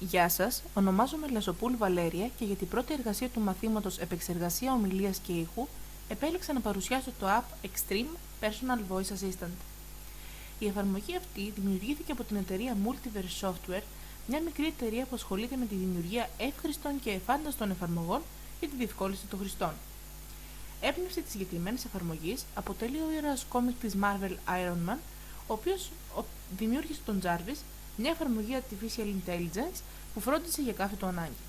Γεια σας, ονομάζομαι Λεσοπούλ Βαλέρια και για την πρώτη εργασία του μαθήματος Επεξεργασία Ομιλίας και Ήχου επέλεξα να παρουσιάσω το app Extreme Personal Voice Assistant. Η εφαρμογή αυτή δημιουργήθηκε από την εταιρεία Multiverse Software, μια μικρή εταιρεία που ασχολείται με τη δημιουργία εύχριστων και εφάνταστων εφαρμογών για τη διευκόλυνση των χρηστών. Έμπνευση της συγκεκριμένης εφαρμογής αποτελεί ο ήρωας κόμικ της Marvel Iron Man, ο οποίος δημιούργησε τον Jarvis, μια εφαρμογή Artificial Intelligence που φρόντισε για κάθε του ανάγκη.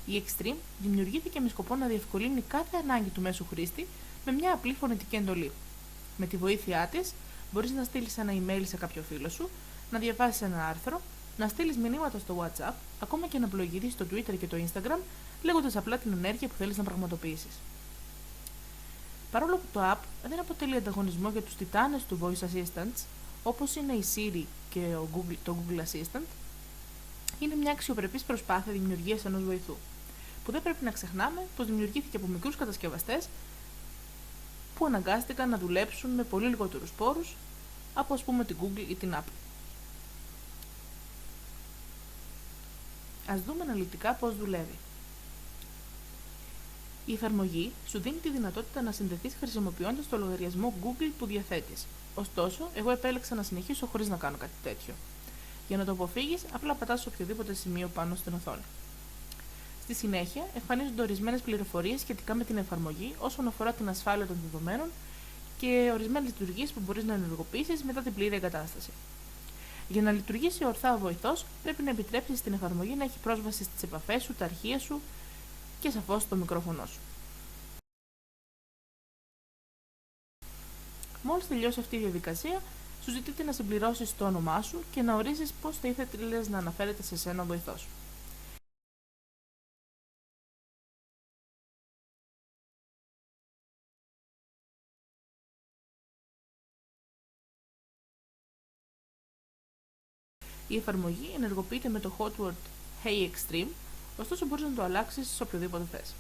Η Extreme δημιουργήθηκε με σκοπό να διευκολύνει κάθε ανάγκη του μέσου χρήστη με μια απλή φωνητική εντολή. Με τη βοήθειά της, μπορείς να στείλεις ένα email σε κάποιο φίλο σου, να διαβάσεις ένα άρθρο, να στείλεις μηνύματα στο WhatsApp, ακόμα και να πλοηγηθείς στο Twitter και το Instagram, λέγοντας απλά την ενέργεια που θέλεις να πραγματοποιήσεις. Παρόλο που το app δεν αποτελεί ανταγωνισμό για τους τιτάνες του Voice Assistants, όπως είναι η Siri και το Google Assistant, είναι μια αξιοπρεπής προσπάθεια δημιουργίας ενός βοηθού, που δεν πρέπει να ξεχνάμε πως δημιουργήθηκε από μικρούς κατασκευαστές που αναγκάστηκαν να δουλέψουν με πολύ λιγότερους πόρους από ας πούμε την Google ή την Apple. Ας δούμε αναλυτικά πώς δουλεύει. Η εφαρμογή σου δίνει τη δυνατότητα να συνδεθείς χρησιμοποιώντας το λογαριασμό Google που διαθέτεις. Ωστόσο, εγώ επέλεξα να συνεχίσω χωρίς να κάνω κάτι τέτοιο. Για να το αποφύγεις, απλά πατάς σε οποιοδήποτε σημείο πάνω στην οθόνη. Στη συνέχεια, εμφανίζονται ορισμένες πληροφορίες σχετικά με την εφαρμογή όσον αφορά την ασφάλεια των δεδομένων και ορισμένες λειτουργίες που μπορείς να ενεργοποιήσεις μετά την πλήρη εγκατάσταση. Για να λειτουργήσει ορθά ο βοηθός, πρέπει να επιτρέψεις στην εφαρμογή να έχει πρόσβαση στις επαφές σου, τα αρχεία σου και σαφώς το μικρόφωνο σου. Μόλις τελειώσει αυτή η διαδικασία, σου ζητείται να συμπληρώσεις το όνομά σου και να ορίσεις πώς θα ήθελες να αναφέρεται σε σένα ο βοηθός σου. Η εφαρμογή ενεργοποιείται με το hotword Hey Extreme, ωστόσο μπορείς να το αλλάξεις σε οποιοδήποτε θες.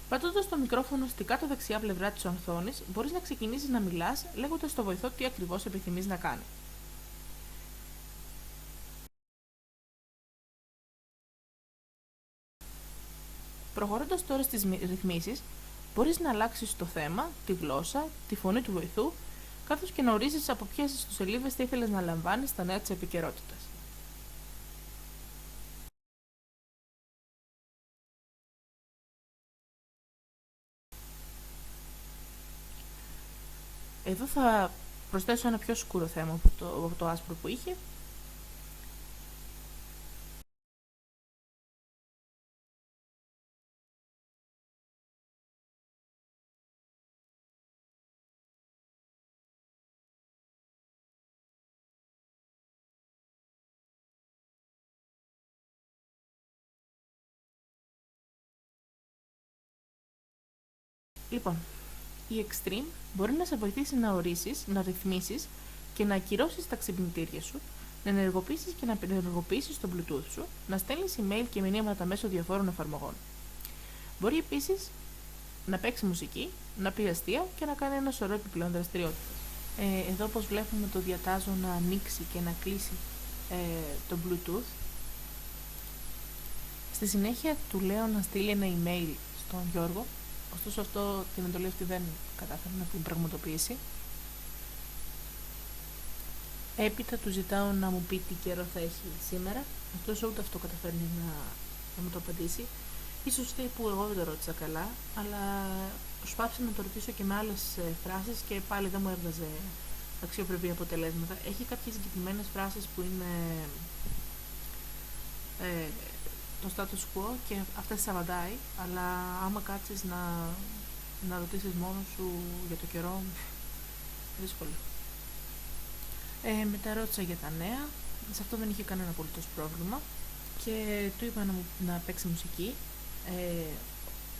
Πατώντας το μικρόφωνο στη κάτω δεξιά πλευρά της οθόνης, μπορείς να ξεκινήσεις να μιλάς λέγοντας στο βοηθό τι ακριβώς επιθυμείς να κάνει. Προχωρώντας τώρα στις ρυθμίσεις, μπορείς να αλλάξεις το θέμα, τη γλώσσα, τη φωνή του βοηθού, καθώς και να ορίσεις από ποιες ιστοσελίδες θα ήθελες να λαμβάνεις τα νέα της επικαιρότητας. Εδώ θα προσθέσω ένα πιο σκούρο θέμα από το άσπρο που είχε. Λοιπόν, η Extreme μπορεί να σε βοηθήσει να ορίσεις, να ρυθμίσεις και να ακυρώσεις τα ξυπνητήρια σου, να ενεργοποιήσεις και να απενεργοποιήσεις το Bluetooth σου, να στέλνεις email και μηνύματα μέσω διαφόρων εφαρμογών. Μπορεί επίσης να παίξει μουσική, να πει αστεία και να κάνει ένα σωρό επιπλέον δραστηριότητες. Εδώ όπως βλέπουμε το διατάζω να ανοίξει και να κλείσει το Bluetooth. Στη συνέχεια του λέω να στείλει ένα email στον Γιώργο, ωστόσο αυτό την εντολή αυτή δεν κατάφερε να την πραγματοποιήσει. Έπειτα του ζητάω να μου πει τι καιρό θα έχει σήμερα, ωστόσο ούτε αυτό καταφέρνει να μου το απαντήσει. Ίσως φταίει που εγώ δεν το ρώτησα καλά, αλλά προσπάθησα να το ρωτήσω και με άλλες φράσεις και πάλι δεν μου έβγαζε αξιοπρεπή αποτελέσματα. Έχει κάποιες συγκεκριμένες φράσεις που είναι το status quo και αυτές τις απαντάει, αλλά άμα κάτσεις να ρωτήσεις μόνος σου για το καιρό, δύσκολο. Μετά ρώτησα για τα νέα, σε αυτό δεν είχε κανένα απολύτως πρόβλημα και του είπα να παίξει μουσική.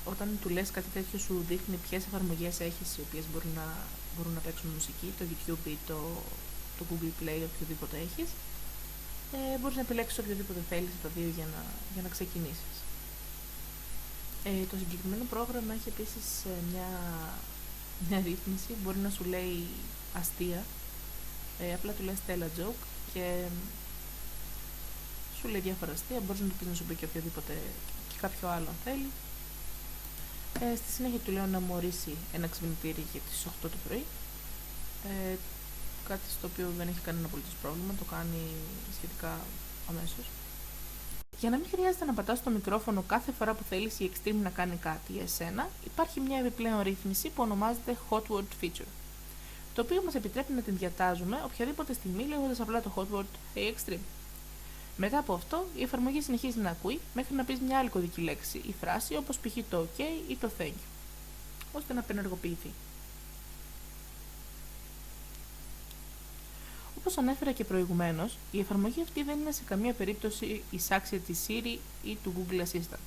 Όταν του λες κάτι τέτοιο σου δείχνει ποιες εφαρμογές έχεις οι οποίες μπορούν να παίξουν μουσική, το YouTube ή το Google Play, οποιοδήποτε έχεις. Μπορείς να επιλέξεις οποιοδήποτε θέλεις τα δύο για να ξεκινήσεις. Το συγκεκριμένο πρόγραμμα έχει επίσης μια ρύθμιση, μπορεί να σου λέει αστεία, απλά του λέει Stella joke και σου λέει διάφορα αστεία, μπορείς να του πεις να σου πει και οποιοδήποτε και κάποιο άλλο αν θέλει. Στη συνέχεια του λέω να μου ορίσει ένα ξυπνητήρι για τις 8 το πρωί, κάτι στο οποίο δεν έχει κανένα απολύτως πρόβλημα, το κάνει σχετικά αμέσως. Για να μην χρειάζεται να πατάς το μικρόφωνο κάθε φορά που θέλεις η Extreme να κάνει κάτι για εσένα, υπάρχει μια επιπλέον ρύθμιση που ονομάζεται Hot Word Feature, το οποίο μας επιτρέπει να την διατάζουμε οποιαδήποτε στιγμή λέγοντας απλά το hot word Hey Extreme. Μετά από αυτό, η εφαρμογή συνεχίζει να ακούει μέχρι να πεις μια άλλη κωδική λέξη ή φράση όπως π.χ. το OK ή το Thank you, ώστε να απενεργοποιηθεί. Όπως ανέφερα και προηγουμένως, η εφαρμογή αυτή δεν είναι σε καμία περίπτωση εισάξια της Siri ή του Google Assistant.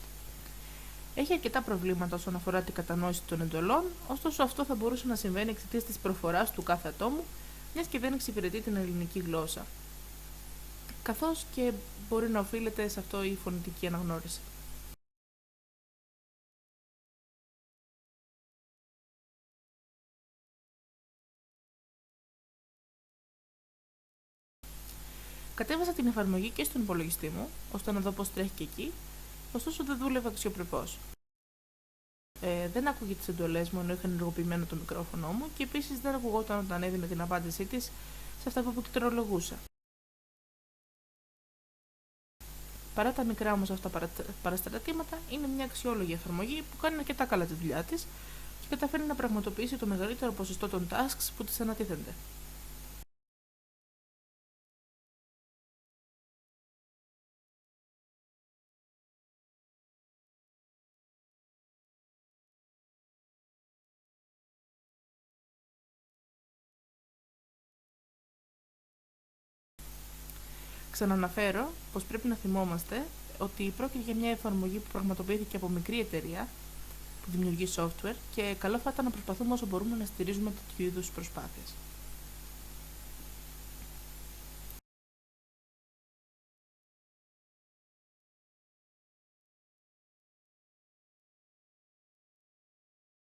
Έχει αρκετά προβλήματα όσον αφορά την κατανόηση των εντολών, ωστόσο αυτό θα μπορούσε να συμβαίνει εξαιτίας της προφοράς του κάθε ατόμου, μιας και δεν εξυπηρετεί την ελληνική γλώσσα, καθώς και μπορεί να οφείλεται σε αυτό η φωνητική αναγνώριση. Κατέβασα την εφαρμογή και στον υπολογιστή μου, ώστε να δω πώς τρέχει και εκεί, ωστόσο δεν δούλευε αξιοπρεπώς. Δεν άκουγε τις εντολές μου ενώ είχα ενεργοποιημένο το μικρόφωνο μου και επίσης δεν ακουγόταν όταν έδινε την απάντησή της σε αυτά που πληκτρολογούσα. Παρά τα μικρά όμως αυτά παραστρατήματα, είναι μια αξιόλογη εφαρμογή που κάνει αρκετά καλά τη δουλειά της και καταφέρνει να πραγματοποιήσει το μεγαλύτερο ποσοστό των tasks που της ανατίθενται. Ξαναναφέρω πως πρέπει να θυμόμαστε ότι πρόκειται για μια εφαρμογή που πραγματοποιήθηκε από μικρή εταιρεία που δημιουργεί software και καλό θα ήταν να προσπαθούμε όσο μπορούμε να στηρίζουμε τέτοιου είδους προσπάθειες.